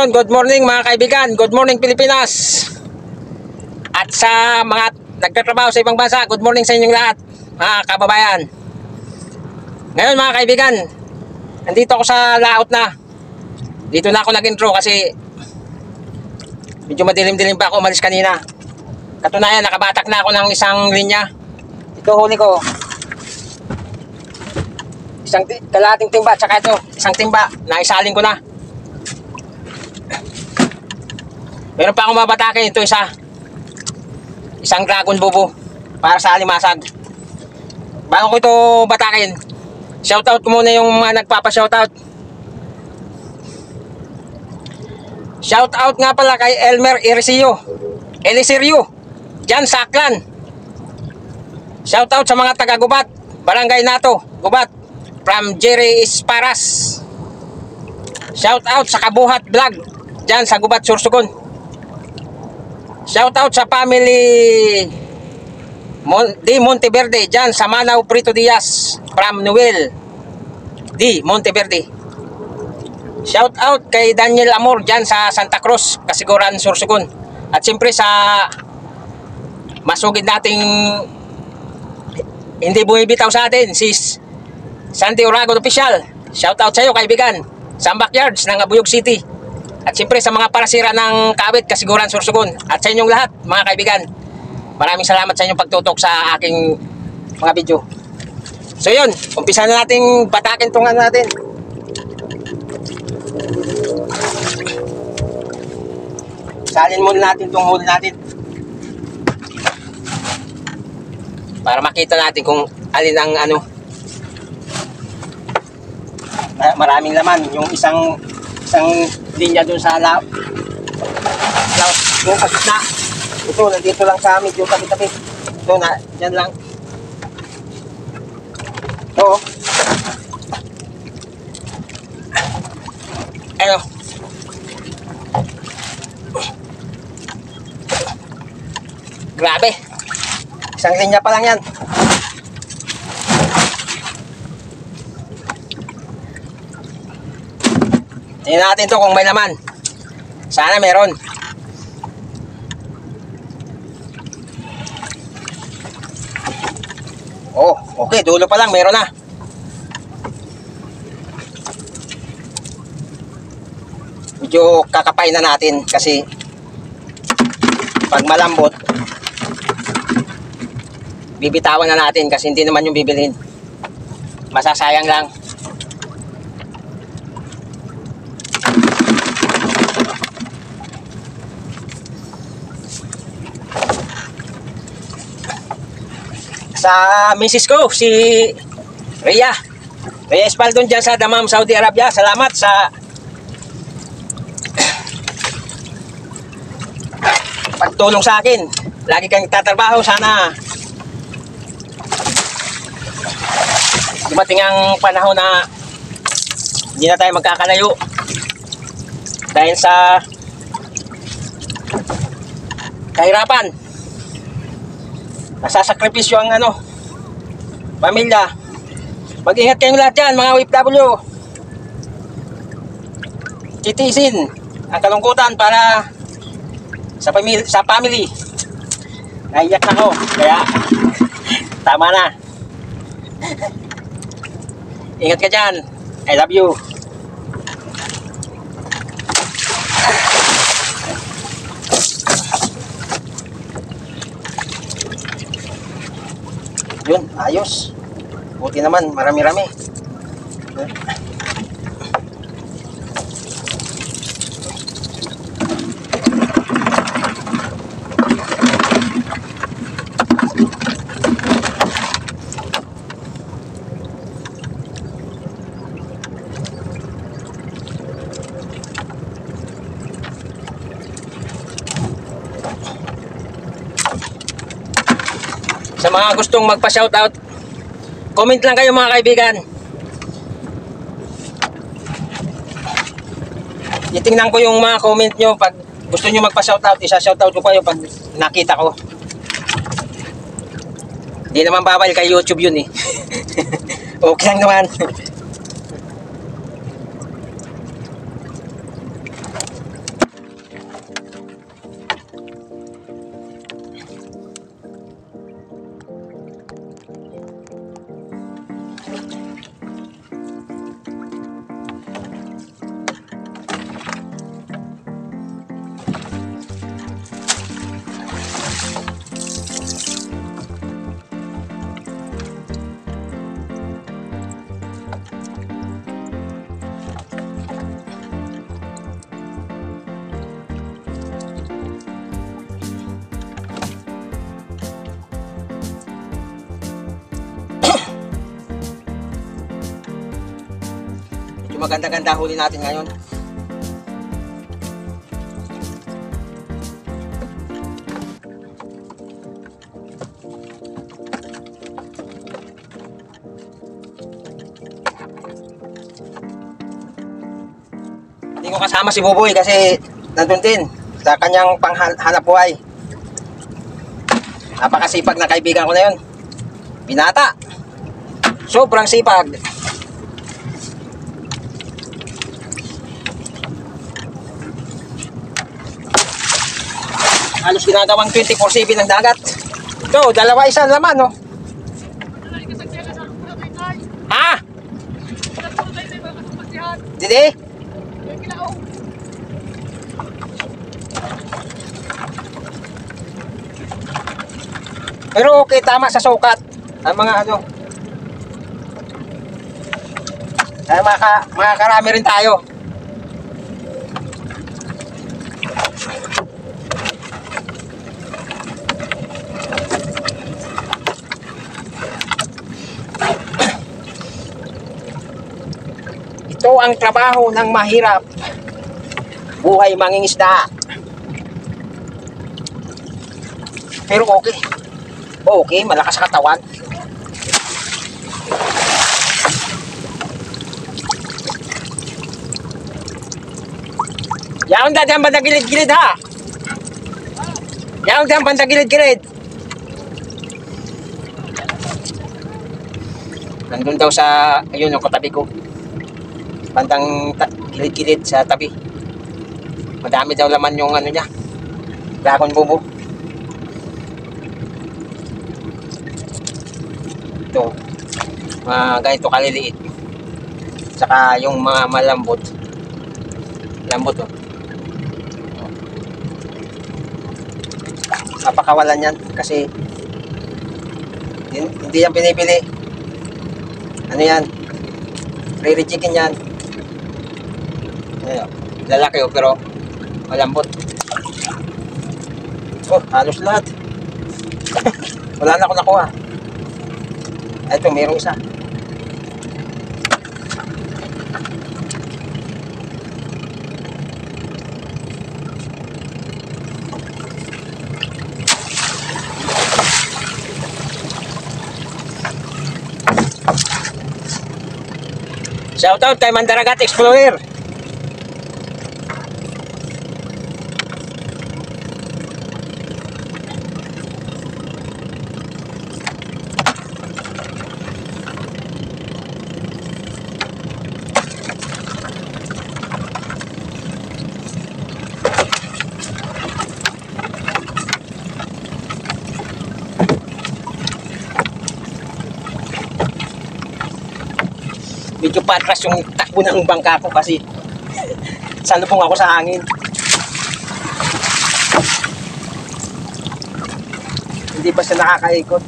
Yun, good morning mga kaibigan. Good morning Pilipinas. At sa mga nagtatrabaho sa ibang bansa, good morning sa inyong lahat, mga kababayan. Ngayon mga kaibigan, nandito ako sa layout na. Dito na ako nag-intro kasi medyo madilim-dilim pa ako umalis kanina. Katunayan, nakabatak na ako ng isang linya. Ito huli ko. Isang kalahating timba, tsaka ito, isang timba. Naisalin ko na. Meron pa akong mabatakin. Ito isang dragon bubo para sa alimasag. Bago ko ito batakin, shoutout ko muna yung mga nagpapa-shoutout. Shoutout nga pala kay Elmer Eliserio dyan sa Aklan. Shoutout sa mga taga Gubat, Barangay Nato, Gubat, from Jerry Esparas. Shoutout sa Kabuhat Vlog dyan sa Gubat, Sursugon. Shoutout sa family di Monteverde dyan sa Manao Prito Diaz, from Noel di Monteverde. Shoutout kay Daniel Amor dyan sa Santa Cruz, Kasiguran, Sursugon. At siyempre sa masugid nating hindi bumibitaw sa atin, si Santi Oragon Official. Shoutout sa iyo kaibigan, sa backyards ng Abuyog City. At siyempre sa mga parasira ng Kawit, Kasiguran, Sursugon. At sa inyong lahat mga kaibigan, maraming salamat sa inyong pagtutok sa aking mga video. So yun, umpisa na natin batakin itong ano natin. Salin muna natin itong huli natin para makita natin kung alin ang ano. Maraming laman. Yung isang linya dun sa law. Yung na ito, nandito lang sa amin, yung tabi-tabi. Ito na, dyan lang. Ito. Ano? Grabe. Isang linya pa lang yan. Tingnan natin to kung may laman. Sana meron. Oh, okay, dulo pa lang, meron na. Medyo kakapay na natin kasi pag malambot bibitawan na natin kasi hindi naman yung bibilhin. Masasayang lang. Sa misis ko, si Rhea Espaldon dyan sa Dammam, Saudi Arabia. Salamat sa pagtulong sa akin. Lagi kang tatrabaho. Sana dumating ang panahon na hindi na tayo magkakalayo dahil sa kahirapan. Nasasakripisyo ang ano, pamilya. Mag-ingat kayong lahat dyan mga OFW. Titiisin ang kalungkutan para sa family. Naiyak na ako, kaya tama na. Ingat ka dyan. I love you. Yun, ayos. Buti naman, marami-rami. Sa mga gustong magpa-shoutout, comment lang kayo mga kaibigan. Itingnan ko yung mga comment nyo. Pag gusto nyo magpa-shoutout, isa-shoutout ko kayo pag nakita ko. Hindi naman bawal kay YouTube yun eh. Okay lang naman. Medyo maganda-ganda huli natin ngayon. Hindi ko kasama si Buboy kasi nandun din sa kanyang panghanap buhay. Napakasipag na kaibigan ko na yun. Binata. Sobrang sipag. Halos ginagawang 24/7 ng dagat. So, dalawa isa naman, no? Ha? Didi? Pero okay, tama sa sukat. Ang mga ano. Ay, makakarami rin tayo. Ito ang trabaho ng mahirap. Buhay mangingisda. Pero okay. Okay, malakas sa katawan. Yaon dyan banda gilid-gilid ha. Yaon dyan banda gilid-gilid. Nandun daw sa, ayun yung katabi ko. Bandang gilid-gilid sa tabi. Madami daw laman yung ano niya. Dragon bubo. Ito. Ganito kaliliit. Saka yung mga malambot. Lambot oh. Napakawalan yan kasi hindi yan pinipili. Ano yan? Prairie chicken yan. Ayan, lalaki oh, pero malambot. Oh, halos lahat. Wala na ako nakuha. Ito, mayroong isa. Shoutout kay Mandaragat Explorer. Medyo patras yung takbo ng bangka ko kasi salubong ako sa hangin. Hindi pa siya nakakaikot.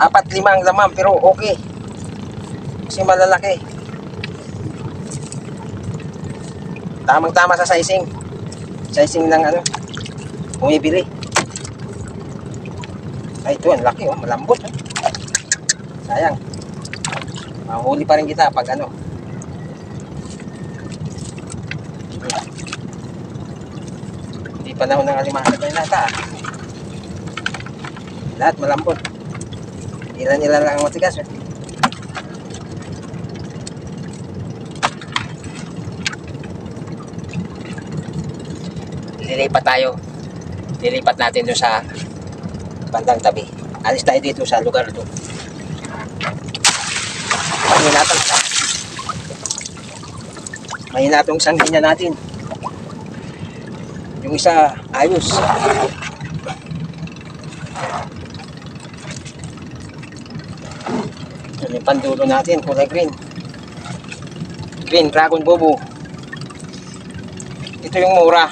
Apat limang laman pero okay. Kasi malalaki. Tamang-tama sa sizing. Sizing ng ano, bumibili. Ay, ito, ang laki, oh, malambot. Eh. Sayang. Mahuli pa rin kita pag ano. Hindi panahon ng alimangan na nata. Lahat malambot. Ilan-ilan lang ang matigas. Eh. Lilipat tayo. Lilipat natin doon sa bandang tabi. Alis tayo dito sa lugar doon. Mahinatong sangginya natin. Yung isa ayos. Ito yung pandulo natin, kulay green. Green dragon bobo. Ito yung mura.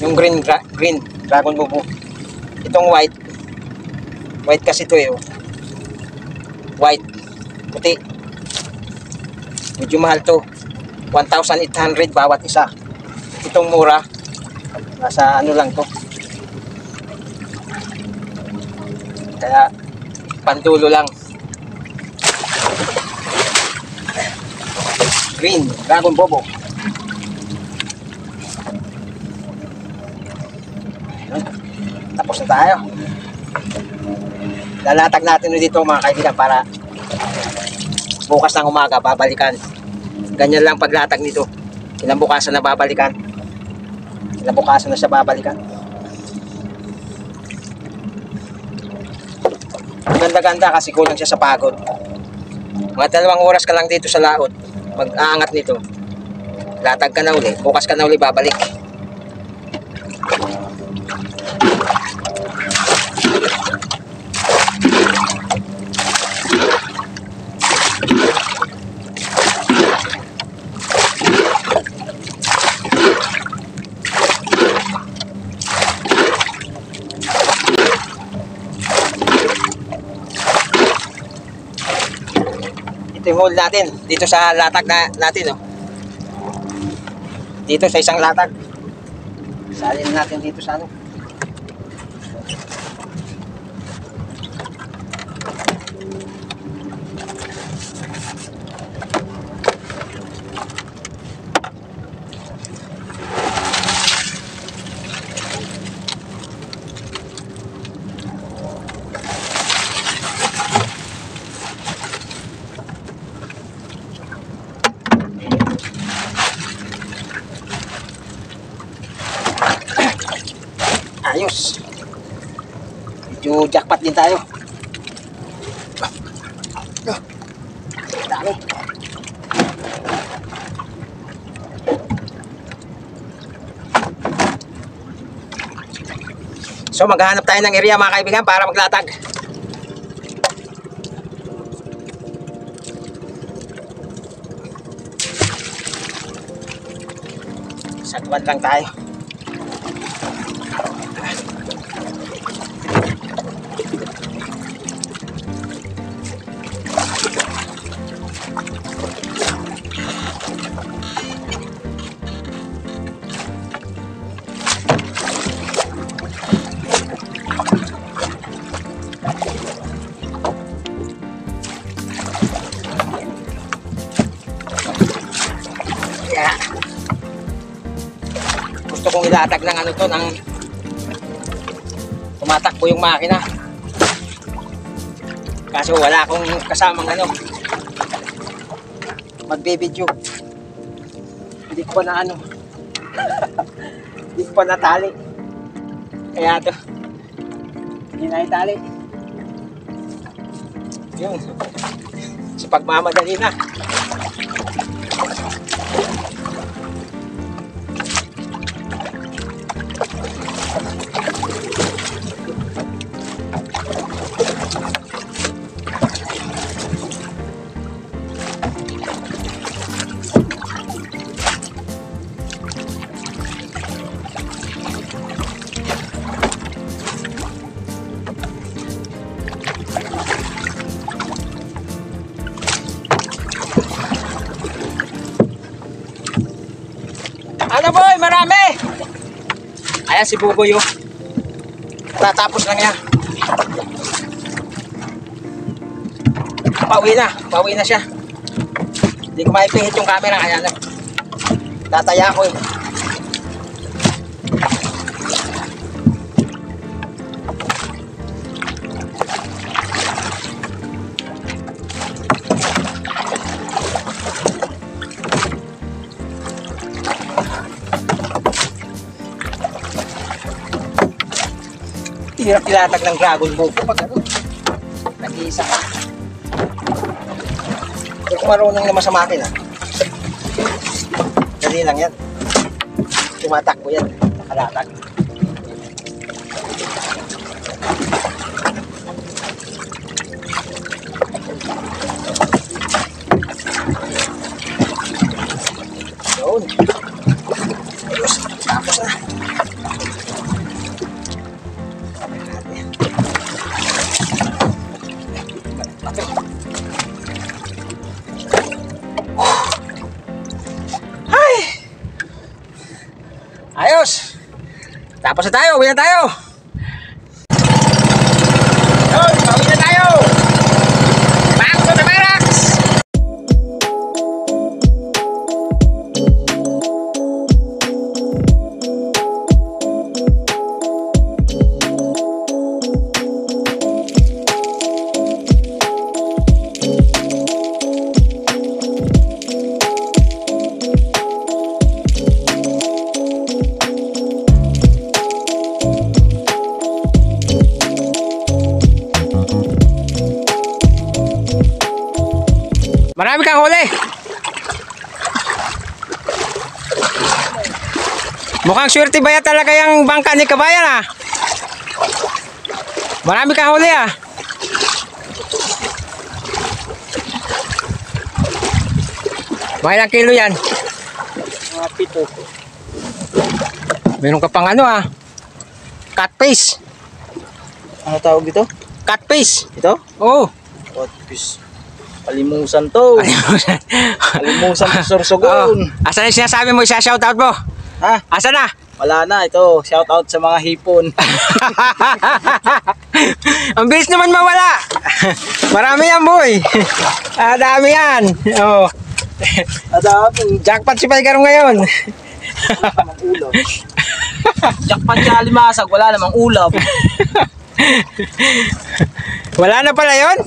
Yung green dragon bobo. Itong white. White kasi ito eh. Oh. White. Puti. Medyo mahal to. 1,800 bawat isa. itong mura. Nasa ano lang to. Kaya pandulo lang. Green, Dragon Bobo. Tapos na tayo. Lalatag natin dito mga kaibigan para bukas ng umaga babalikan. Ganyan lang paglatag nito. Kinabukasan na babalikan. Kinabukasan na siya babalikan. Ganda-ganda kasi kulang siya sa pagod. Mga 2 oras ka lang dito sa laot. Mag-aangat nito. Latag ka na uli. Bukas ka na uli babalik. Ito yung hole natin dito sa latag natin, oh. Dito sa isang latag. Salin natin dito sa ano. Ayos. Medyo jackpot din tayo. Dami. So maghahanap tayo ng area mga kaibigan para maglatag. Sagwan lang tayo. Kaya gusto kong ilatag ng ano to, ng tumatakbo yung makina. Kaso wala akong kasamang ano magbe-video. Hindi ko pa na ano hindi ko pa natali. Kaya to hindi na itali. Yun. Sa pagmamadali na. Ano boy, marami! Ayan si Buboy, oh. Tatapos lang yan. Pauwi na siya. Hindi ko maipihit yung camera, kaya na. Tataya ko eh. Hirap ilatag ng Dragon Boat pag ano, nag-iisa ka. Hindi ko marunong naman sa makina. Dali lang yan. Tumatakbo yan, nakalatag. Yun. Ayos, tapos na. Tapos na tayo, uwi na tayo. Yun, pauwi na tayo. Back to the barracks. Marami kang huli. Mukhang swerte ba talaga yung bangka ni Kabayan ah. Marami kang huli ah. Mga ilang kilo yan? Mga 7. Meron ka pang ano ah. Catfish. Ano tawag dito? Catfish. Ito? Oo. Catfish. Kalimusan to. Kalimusan to Sorsogon. Asan yung sinasabi mo? Isa-shoutout mo? Ha? Asan na? Wala na. Ito. Shout out sa mga hipon. Ang bilis naman mawala. Marami yan boy. Dami yan. Oh. Adami. Jackpot si Paigaro ngayon. Wala namang ulam. Jackpot siya alimasag. Wala namang ulam. Wala na pala yun?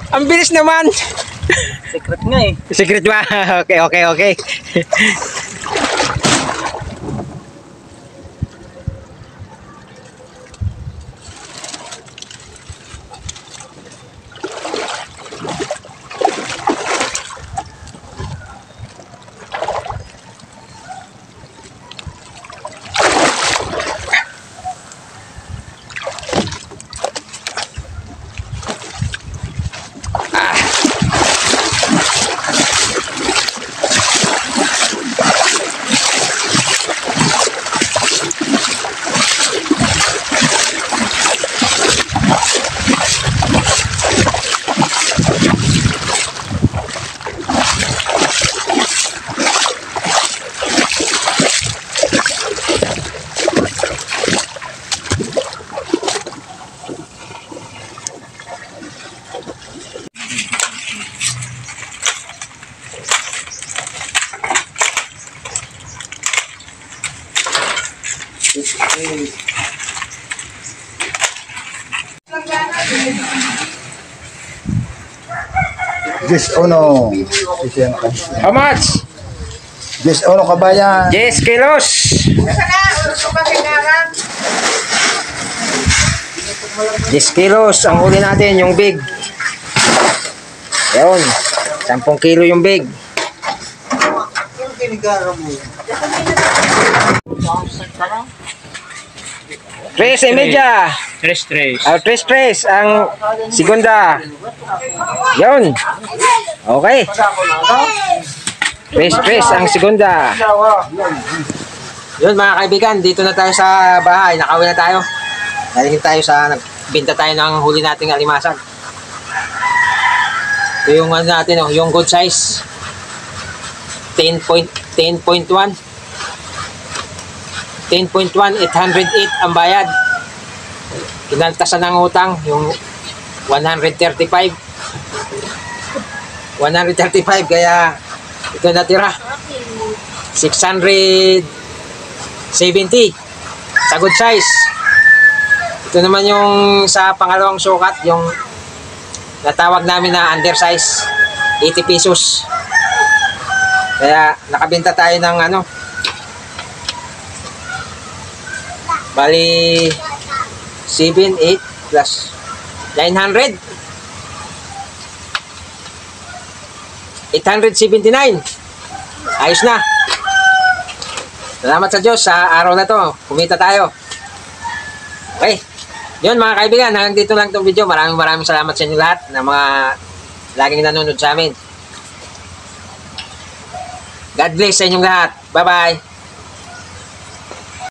Ang bilis naman. Secret nga eh. Secret ba? Okay. Yes, uno. How much? Yes, uno Kabayan. 10 kilos. 10 kilos ang huli natin, yung big. Yun. 10 kilo yung big. Tres y media. Tres ang segunda. Yun. Okay. Tres ang segunda. Yun mga kaibigan, dito na tayo sa bahay. Nakauwi na tayo. Galing tayo sa nagbinta tayo ng huli nating alimasag. Ito yung ano natin, oh, yung good size. 10.1 10.1, 808 ang bayad. Kinaltasan ng utang yung 135 kaya ito natira 670 sa good size. Ito naman yung sa pangalawang sukat, yung natawag namin na undersize, 80 pesos. Kaya nakabenta tayo ng ano, bali 7, 8 plus 900 879. Ayos na. Salamat sa Diyos sa araw na to. Kumita tayo. Okay. Yun mga kaibigan, hanggang dito lang itong video. Maraming salamat sa inyo lahat na mga laging nanonood sa amin. God bless sa inyong lahat. Bye bye.